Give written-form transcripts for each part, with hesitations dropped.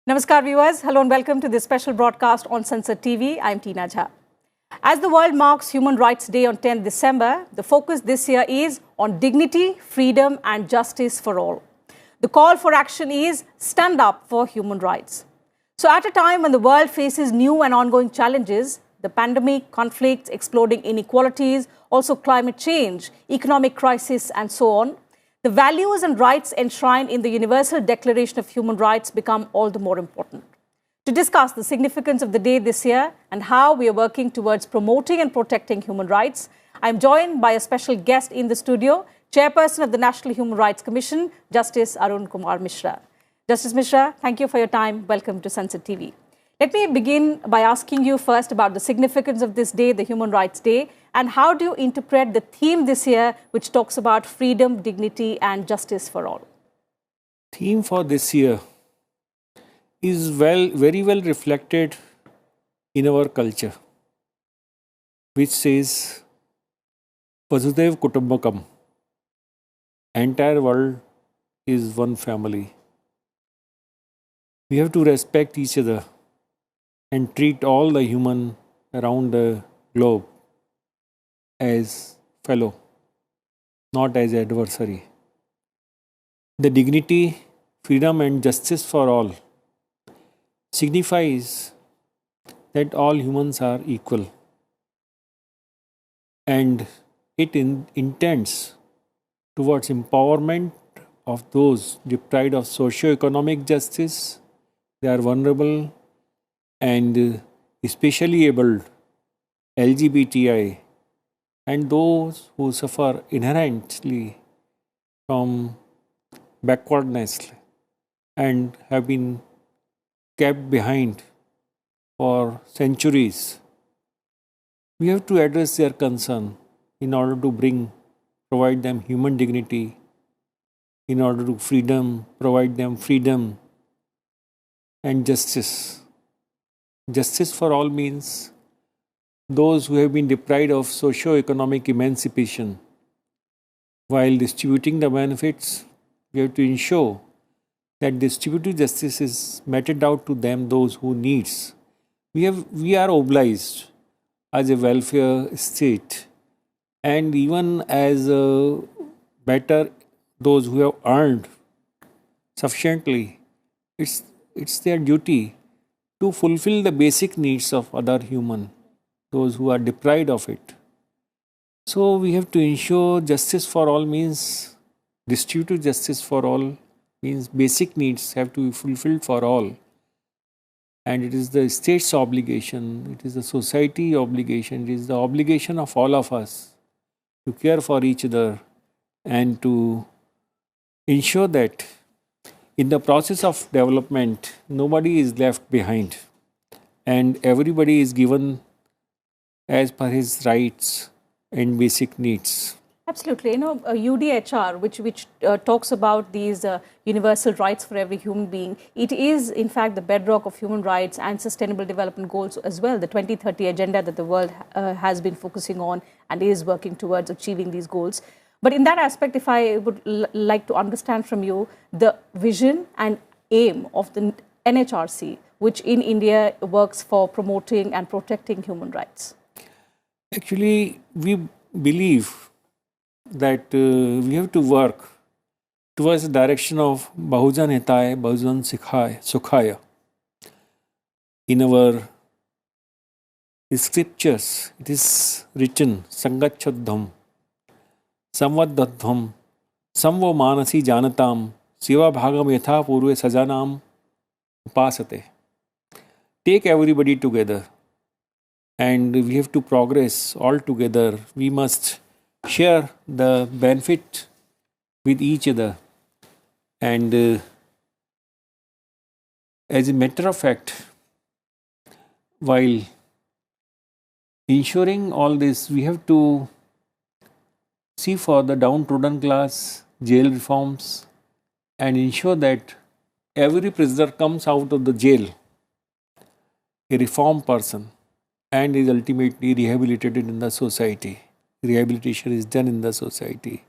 Namaskar viewers, hello and welcome to this special broadcast on Sansad TV. I'm Tina Jha. As the world marks Human Rights Day on 10th December, the focus this year is on dignity, freedom and justice for all. The call for action is stand up for human rights. So at a time when the world faces new and ongoing challenges, the pandemic, conflicts, exploding inequalities, also climate change, economic crisis and so on, the values and rights enshrined in the Universal Declaration of Human Rights become all the more important. To discuss the significance of the day this year and how we are working towards promoting and protecting human rights, I am joined by a special guest in the studio, Chairperson of the National Human Rights Commission, Justice Arunkumar Mishra. Justice Mishra, thank you for your time. Welcome to Sansad TV. Let me begin by asking you first about the significance of this day, the Human Rights Day, and how do you interpret the theme this year, which talks about freedom, dignity, and justice for all? Theme for this year is very well reflected in our culture, which says Vasudev Kutumbakam. Entire world is one family. We have to respect each other and treat all the human around the globe as fellow, not as adversary. The dignity, freedom and justice for all signifies that all humans are equal, and it intends towards empowerment of those deprived of socio-economic justice. They are vulnerable and especially abled, LGBTI, and those who suffer inherently from backwardness and have been kept behind for centuries. We have to address their concern in order to provide them human dignity, in order to provide them freedom and justice. Justice for all means those who have been deprived of socio-economic emancipation. While distributing the benefits, we have to ensure that distributive justice is meted out to them, those who needs. We are obliged as a welfare state, and even as better those who have earned sufficiently, it's their duty to fulfill the basic needs of other human, those who are deprived of it. So we have to ensure justice for all means distributive justice for all means basic needs have to be fulfilled for all. And it is the state's obligation, it is the society obligation, it is the obligation of all of us to care for each other and to ensure that in the process of development, nobody is left behind and everybody is given as per his rights and basic needs. Absolutely. UDHR, which talks about these universal rights for every human being, it is in fact the bedrock of human rights and sustainable development goals as well, the 2030 agenda that the world has been focusing on and is working towards achieving these goals. But in that aspect, if I would like to understand from you the vision and aim of the NHRC, which in India works for promoting and protecting human rights. Actually, we believe that we have to work towards the direction of Bahujan Hitaya, Bahujan Sukhaya. In our scriptures, it is written, Sangachadham, samvad samvo manasi janatam, seva bhagam yatha purve sajanam upasate. Take everybody together and we have to progress all together. We must share the benefit with each other. And as a matter of fact, while ensuring all this, we have to see for the downtrodden class, jail reforms, and ensure that every prisoner comes out of the jail a reformed person and is ultimately rehabilitated in the society. Rehabilitation is done in the society.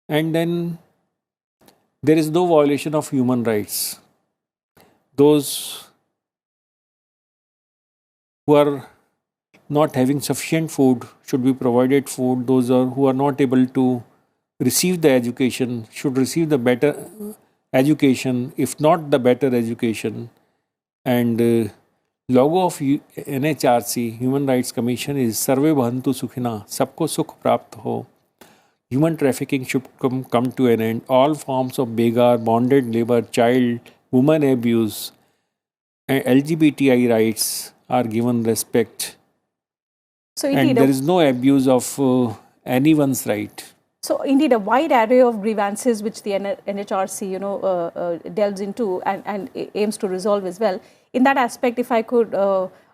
And then there is no violation of human rights. those who are not having sufficient food should be provided food. Those who are not able to receive the education should receive the better education, if not the better education. And logo of NHRC, Human Rights Commission, is Sarve Bhantu Sukhina, Sabko Sukh Prapt Ho. Human trafficking should come to an end. All forms of begar, bonded labor, child, woman abuse, and LGBTI rights are given respect. So and there is no abuse of anyone's right. So indeed, a wide array of grievances which the NHRC, delves into and aims to resolve as well. In that aspect, if I could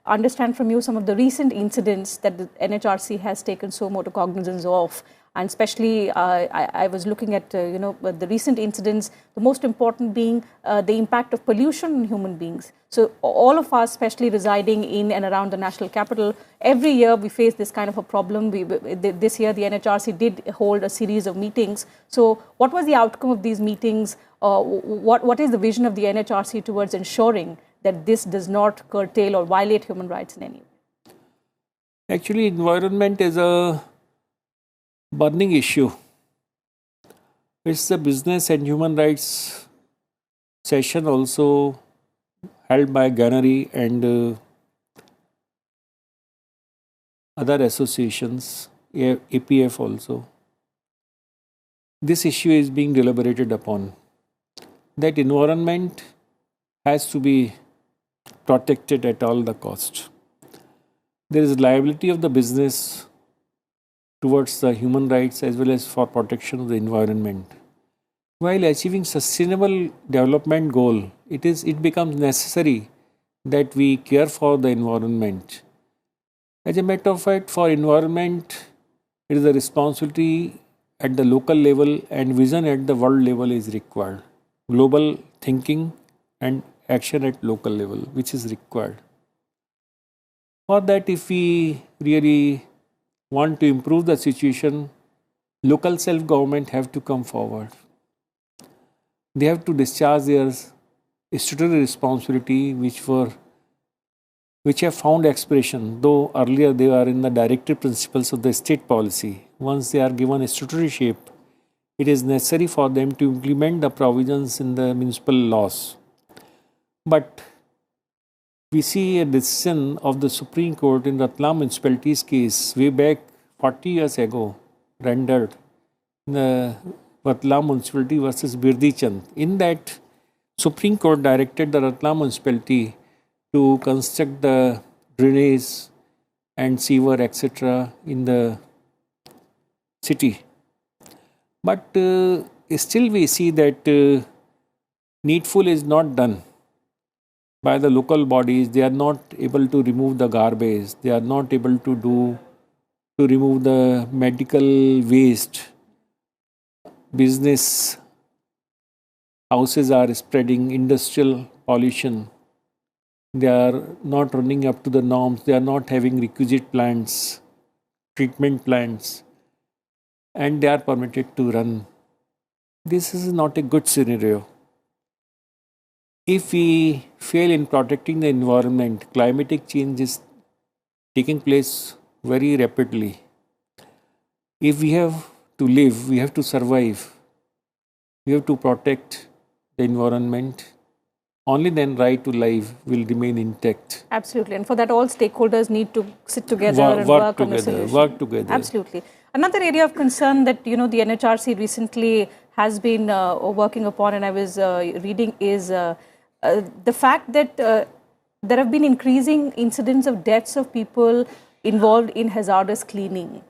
understand from you some of the recent incidents that the NHRC has taken so much cognizance of, and especially I was looking at the recent incidents, the most important being the impact of pollution on human beings. So all of us, especially residing in and around the national capital, every year we face this kind of a problem. This year the NHRC did hold a series of meetings. So what was the outcome of these meetings? What is the vision of the NHRC towards ensuring that this does not curtail or violate human rights in any way? Actually, environment is a burning issue. It's the business and human rights session also held by Gunnery and other associations, APF also. This issue is being deliberated upon. That environment has to be protected at all the cost. There is liability of the business towards the human rights as well as for protection of the environment. While achieving sustainable development goal, it becomes necessary that we care for the environment. As a matter of fact, for environment, it is a responsibility at the local level and vision at the world level is required. Global thinking and action at local level, which is required. For that, if we really want to improve the situation, local self-government have to come forward. They have to discharge their statutory responsibility, which have found expression, though earlier they are in the directive principles of the state policy. Once they are given a statutory shape, it is necessary for them to implement the provisions in the municipal laws. But we see a decision of the Supreme Court in Ratlam municipality's case way back 40 years ago, rendered in the Ratlam municipality versus Birdi Chand. In that, Supreme Court directed the Ratlam municipality to construct the drainage and sewer, etc. in the city. But still we see that needful is not done by the local bodies. They are not able to remove the garbage. They are not able to remove the medical waste. Business houses are spreading industrial pollution. They are not running up to the norms. They are not having requisite plants, treatment plants, and they are permitted to run. This is not a good scenario. If we fail in protecting the environment, climatic change is taking place very rapidly. If we have to live, we have to survive, we have to protect the environment. Only then right to life will remain intact. Absolutely. And for that, all stakeholders need to sit together and work on a solution. Work together. Absolutely. Another area of concern that, the NHRC recently has been working upon, and I was reading, is the fact that there have been increasing incidents of deaths of people involved in hazardous cleaning.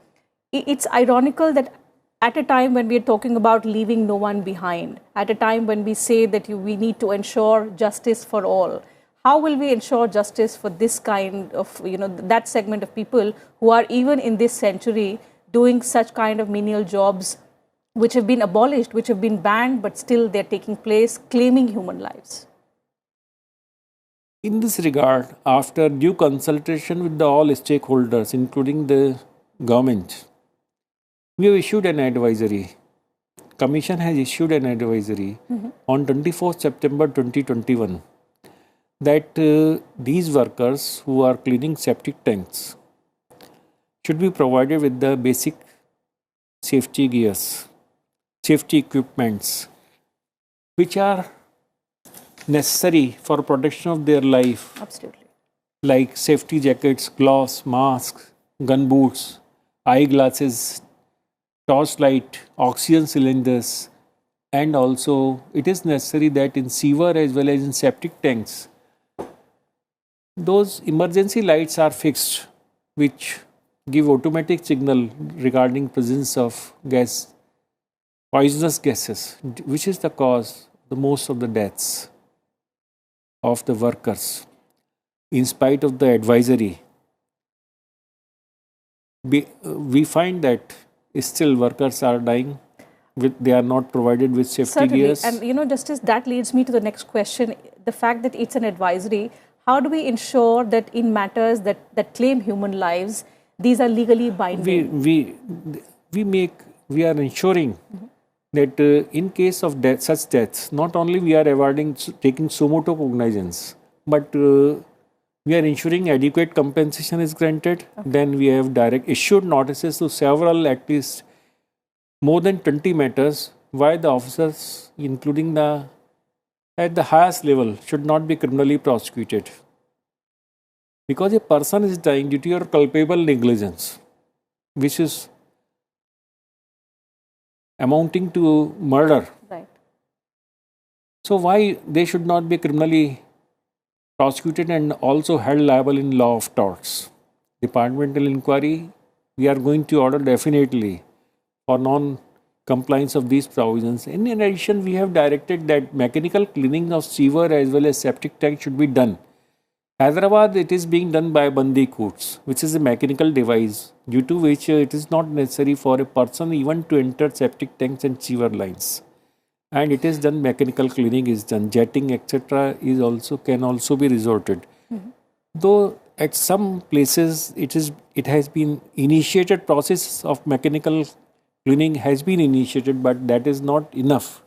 It's ironical that at a time when we are talking about leaving no one behind, at a time when we say that we need to ensure justice for all, how will we ensure justice for this kind of, that segment of people who are even in this century doing such kind of menial jobs which have been abolished, which have been banned, but still they're taking place, claiming human lives? In this regard, after due consultation with all stakeholders, including the government, we have issued an advisory. Commission has issued an advisory on 24th September 2021. that these workers who are cleaning septic tanks should be provided with the basic safety gears, safety equipments, which are necessary for protection of their life. Absolutely. Like safety jackets, gloves, masks, gun boots, eyeglasses, torchlight, oxygen cylinders, and also it is necessary that in sewer as well as in septic tanks, those emergency lights are fixed, which give automatic signal regarding presence of gas, poisonous gases, which is the cause the most of the deaths of the workers. In spite of the advisory, we find that still workers are dying. They are not provided with safety Certainly. gears. And Justice, that leads me to the next question. The fact that it's an advisory, how do we ensure that in matters that claim human lives, these are legally binding? We are ensuring that in case of such deaths, not only we are taking sumo to cognizance, but we are ensuring adequate compensation is granted. Okay. Then we have direct issued notices to several, at least more than 20 matters, why the officers, including at the highest level, should not be criminally prosecuted. Because a person is dying due to your culpable negligence, which is amounting to murder. Right. So why they should not be criminally prosecuted and also held liable in law of torts? Departmental inquiry, we are going to order definitely for non-compliance of these provisions. In addition, we have directed that mechanical cleaning of sewer as well as septic tank should be done. Hyderabad, it is being done by Bandi Courts, which is a mechanical device due to which it is not necessary for a person even to enter septic tanks and sewer lines. And it is done, mechanical cleaning is done, jetting, etc. can also be resorted. Mm-hmm. Though at some places it has been initiated, process of mechanical cleaning has been initiated, but that is not enough.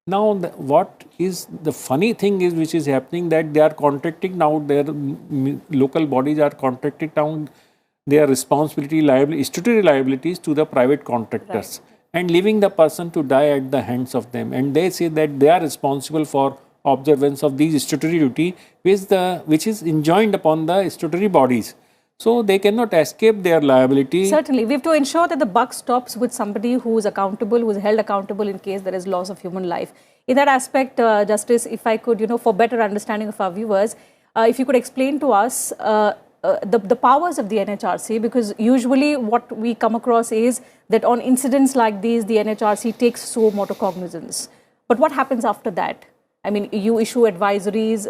Now, what is the funny thing is which is happening, that they are contracting now, their local bodies are contracting down their statutory liabilities to the private contractors, right, and leaving the person to die at the hands of them. And they say that they are responsible for observance of these statutory duty, which is enjoined upon the statutory bodies. So they cannot escape their liability. Certainly. We have to ensure that the buck stops with somebody who is accountable, who is held accountable in case there is loss of human life. In that aspect, Justice, if I could, for better understanding of our viewers, if you could explain to us the powers of the NHRC, because usually what we come across is that on incidents like these, the NHRC takes suo motu cognizance. But what happens after that? I mean, you issue advisories,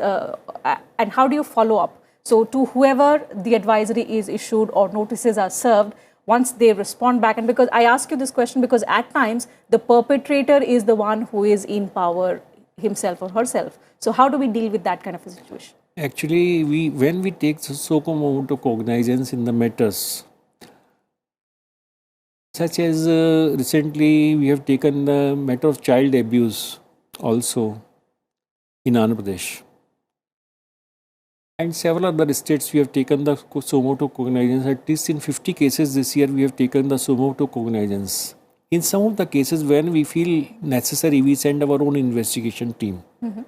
and how do you follow up? So to whoever the advisory is issued or notices are served, once they respond back, and because I ask you this question because at times the perpetrator is the one who is in power himself or herself. So how do we deal with that kind of a situation? Actually, when we take suo motu cognizance in the matters, such as recently we have taken the matter of child abuse also in Andhra Pradesh. And several other states we have taken the suo motu cognizance. At least in 50 cases this year we have taken the suo motu cognizance. In some of the cases when we feel necessary, we send our own investigation team. Mm-hmm.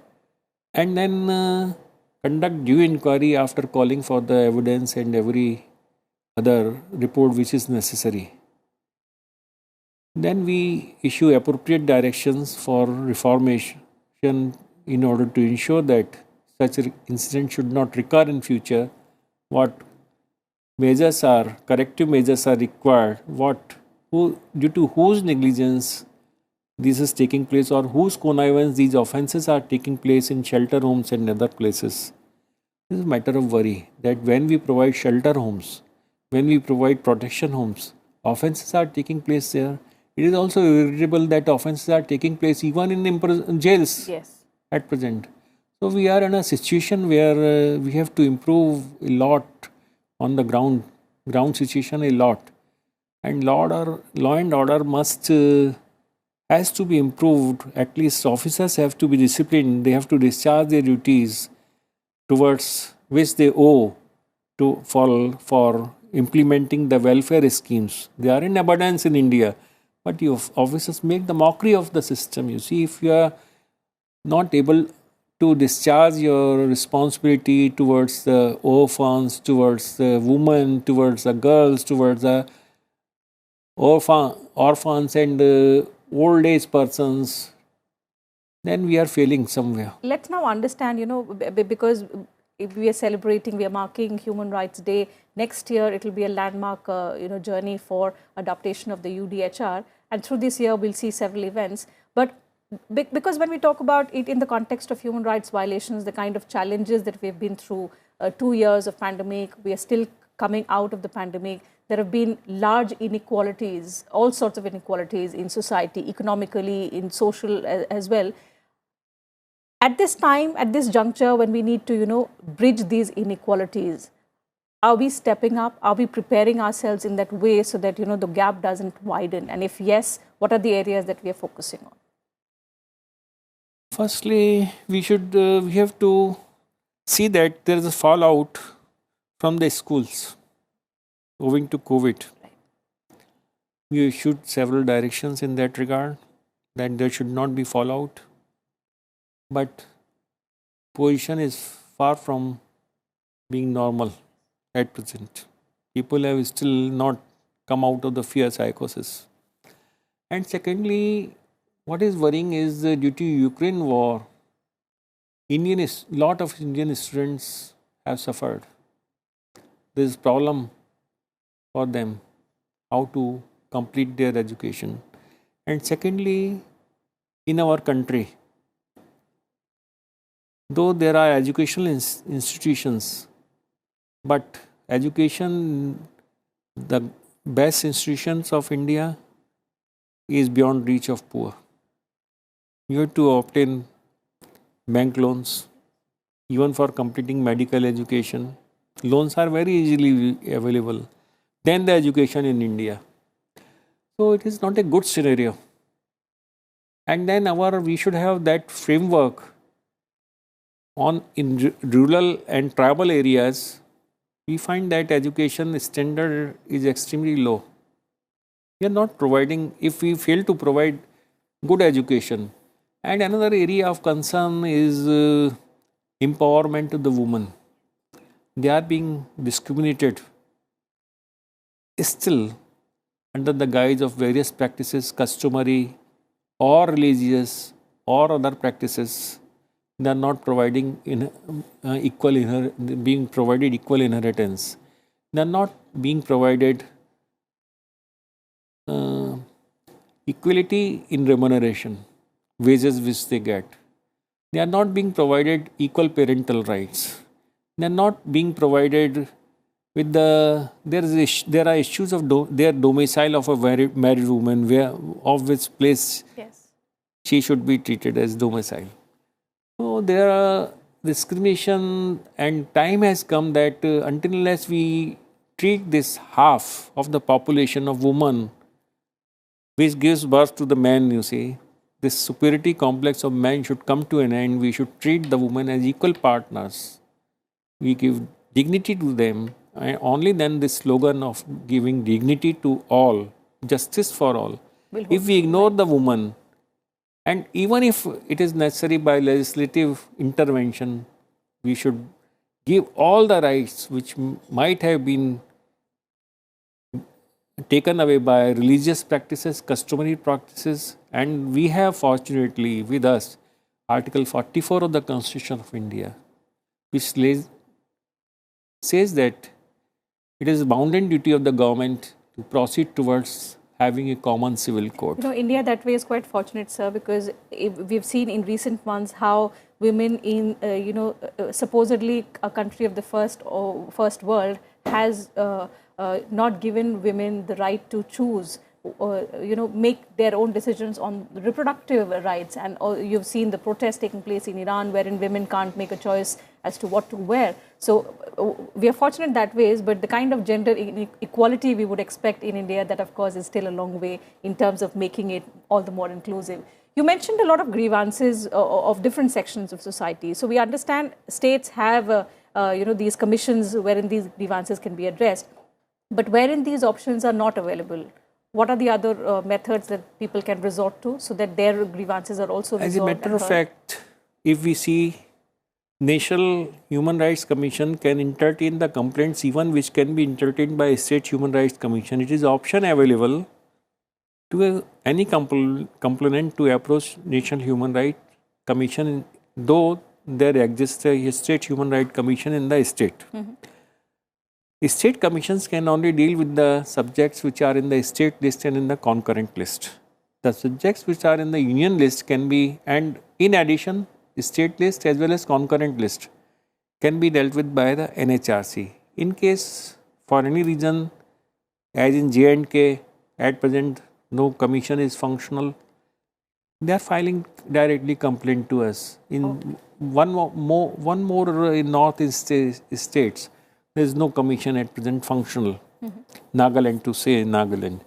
And then conduct due inquiry after calling for the evidence and every other report which is necessary. Then we issue appropriate directions for reformation in order to ensure that such an incident should not recur in future. What corrective measures are required, due to whose negligence this is taking place or whose connivance these offences are taking place in shelter homes and other places. This is a matter of worry that when we provide shelter homes, when we provide protection homes, offences are taking place there. It is also irritable that offences are taking place even in jails. Yes. At present. So we are in a situation where we have to improve a lot on the ground situation a lot. And law and order has to be improved. At least officers have to be disciplined. They have to discharge their duties. towards which they owe to for implementing the welfare schemes. They are in abundance in India, but you officers make the mockery of the system. You see, if you are not able to discharge your responsibility towards the orphans, towards the women, towards the girls, towards the orphans and old age persons, then we are failing somewhere. Let's now understand, because if we are celebrating, we are marking Human Rights Day. Next year, it will be a landmark, journey for adaptation of the UDHR. And through this year, we'll see several events. But because when we talk about it in the context of human rights violations, the kind of challenges that we've been through, 2 years of pandemic, we are still coming out of the pandemic. There have been large inequalities, all sorts of inequalities in society, economically, in social as well. At this time, at this juncture, when we need to, bridge these inequalities, are we stepping up? Are we preparing ourselves in that way so that, the gap doesn't widen? And if yes, what are the areas that we are focusing on? Firstly, we have to see that there is a fallout from the schools owing to COVID. We issued several directions in that regard, that there should not be fallout. But position is far from being normal at present. People have still not come out of the fear psychosis. And secondly, what is worrying is due to Ukraine war, lot of Indian students have suffered. There is problem for them how to complete their education. And secondly, in our country, though there are educational institutions, but education, the best institutions of India, is beyond reach of poor. You have to obtain bank loans, even for completing medical education. Loans are very easily available than the education in India. So it is not a good scenario. And then we should have that framework in rural and tribal areas. We find that education standard is extremely low. We are not providing, if we fail to provide good education. And another area of concern is empowerment of the women. They are being discriminated still under the guise of various practices, customary or religious or other practices. They are not providing being provided equal inheritance. They are not being provided equality in remuneration, wages which they get. They are not being provided equal parental rights. They are not being provided with there are issues of their domicile of a married woman, of which place she should be treated as domicile. So there are discrimination, and time has come that until unless we treat this half of the population of women, which gives birth to the man, you see, this superiority complex of man should come to an end. We should treat the women as equal partners. We give dignity to them, and only then this slogan of giving dignity to all, justice for all. If we ignore the woman, and even if it is necessary by legislative intervention, we should give all the rights which might have been taken away by religious practices, customary practices. And we have fortunately with us Article 44 of the Constitution of India, which says that it is bounden duty of the government to proceed towards having a common civil code. India that way is quite fortunate, sir, because we've seen in recent months how women in, supposedly a country of the first world has not given women the right to choose, make their own decisions on reproductive rights. And you've seen the protests taking place in Iran, wherein women can't make a choice as to what to wear. So we are fortunate that ways, but the kind of gender equality we would expect in India, that of course is still a long way in terms of making it all the more inclusive. You mentioned a lot of grievances of different sections of society. So we understand states have these commissions wherein these grievances can be addressed. But wherein these options are not available, what are the other methods that people can resort to so that their grievances are also resolved? As a matter of fact, if we see, National Human Rights Commission can entertain the complaints even which can be entertained by State Human Rights Commission. It is option available to any complainant to approach National Human Rights Commission, though there exists a State Human Rights Commission in the state. State commissions can only deal with the subjects which are in the state list and in the concurrent list. The subjects which are in the union list can be, and in addition, state list as well as concurrent list can be dealt with by the NHRC. In case for any reason, as in J&K, at present no commission is functional, they are filing directly complaint to us. In one more in northeast states, there is no commission at present functional. Nagaland, to say Nagaland,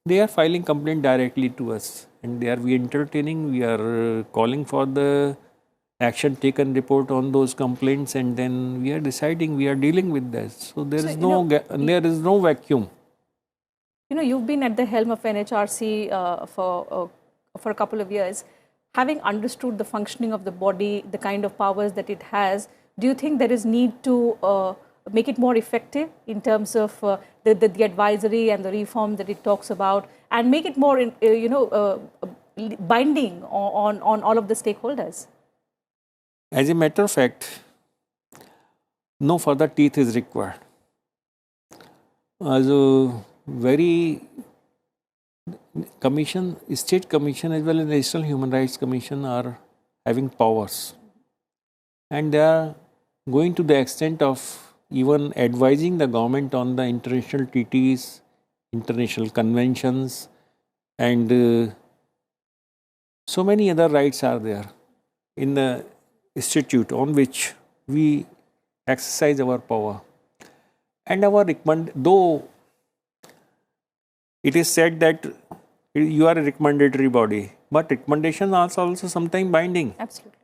they are filing complaint directly to us, and we entertaining. We are calling for the action taken report on those complaints, and then we are deciding, we are dealing with that. So there is no vacuum. You've been at the helm of NHRC for a couple of years. Having understood the functioning of the body, the kind of powers that it has, do you think there is need to make it more effective in terms of the advisory and the reform that it talks about, and make it more binding on all of the stakeholders? As a matter of fact, no further teeth is required. As a state commission as well as National Human Rights Commission are having powers, and they are going to the extent of even advising the government on the international treaties, international conventions, and so many other rights are there in the institute on which we exercise our power. And though it is said that you are a recommendatory body, but recommendations are also sometimes binding. Absolutely.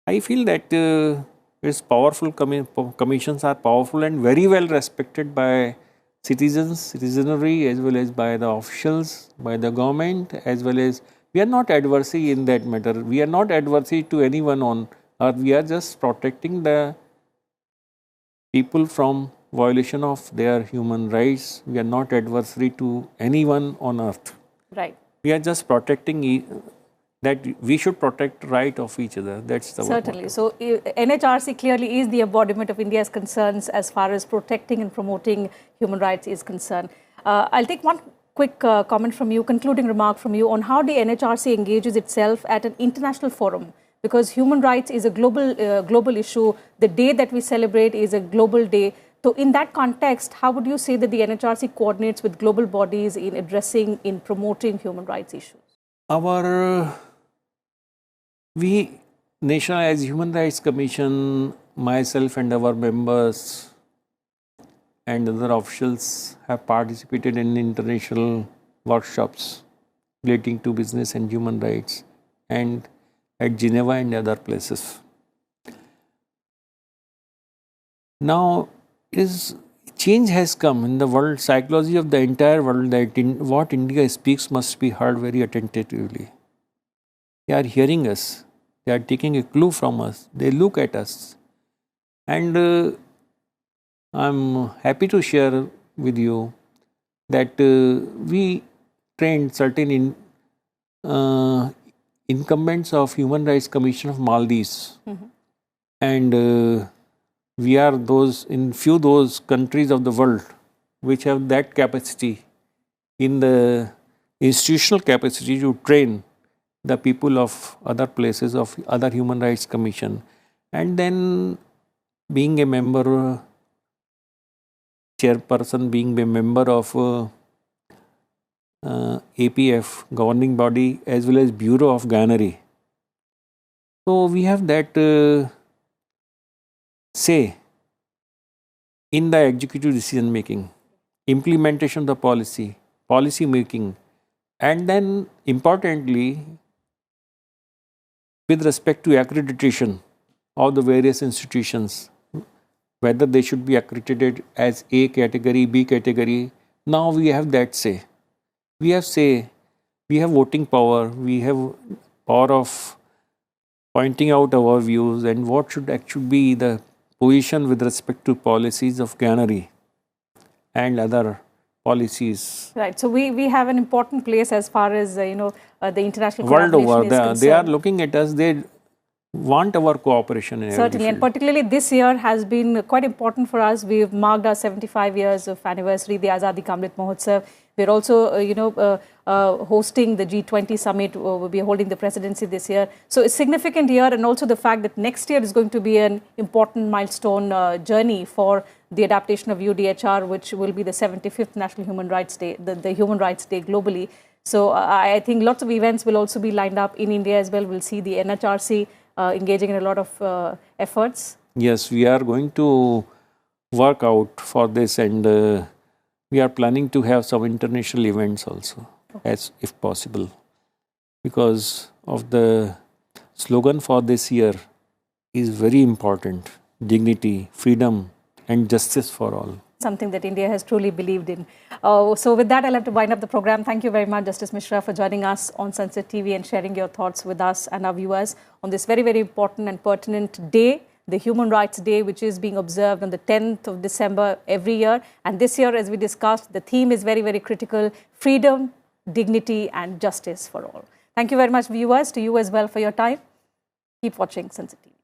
I feel that its powerful commissions are powerful and very well respected by citizenry, as well as by the officials, by the government, as well as we are not adversary in that matter. We are not adversary to anyone on earth. We are just protecting the people from violation of their human rights. We are not adversary to anyone on earth. Right. We are just protecting that we should protect right of each other. That's the certainly. motto. So NHRC clearly is the embodiment of India's concerns as far as protecting and promoting human rights is concerned. I'll take one quick comment from you, concluding remark from you on how the NHRC engages itself at an international forum, because human rights is a global issue. The day that we celebrate is a global day. So in that context, how would you say that the NHRC coordinates with global bodies in addressing, in promoting human rights issues? We, National as Human Rights Commission, myself and our members and other officials have participated in international workshops relating to business and human rights, and at Geneva and other places. Now, change has come in the world, psychology of the entire world, that what India speaks must be heard very attentively. They are hearing us. They are taking a clue from us. They look at us. And I'm happy to share with you that we trained certain incumbents of Human Rights Commission of Maldives. And we are those countries of the world which have that capacity, in the institutional capacity, to train the people of other places, of other Human Rights Commission. And then being a member, chairperson, being a member of APF, governing body, as well as Bureau of Guynery. So we have that say in the executive decision making, implementation of the policy making, and then importantly, with respect to accreditation of the various institutions, whether they should be accredited as A category, B category. Now we have that say. We have say, we have voting power, we have power of pointing out our views and what should actually be the position with respect to policies of cannery and other policies. Right. So we have an important place as far as, the international World collaboration over, is concerned. they are looking at us, they want our cooperation in Certainly, every and particularly this year has been quite important for us. We've marked our 75 years of anniversary, the Azadi Ka Amrit Mahotsav. We're also, hosting the G20 summit. We'll be holding the presidency this year. So a significant year, and also the fact that next year is going to be an important milestone journey for the adaptation of UDHR, which will be the 75th National Human Rights Day, the Human Rights Day globally. So I think lots of events will also be lined up in India as well. We'll see the NHRC engaging in a lot of efforts. Yes, we are going to work out for this, and we are planning to have some international events also, as if possible, because of the slogan for this year is very important: dignity, freedom, and justice for all. Something that India has truly believed in. So with that, I'll have to wind up the program. Thank you very much, Justice Mishra, for joining us on Sansad TV and sharing your thoughts with us and our viewers on this very, very important and pertinent day, the Human Rights Day, which is being observed on the 10th of December every year. And this year, as we discussed, the theme is very, very critical: freedom, dignity, and justice for all. Thank you very much, viewers, to you as well for your time. Keep watching Sansad TV.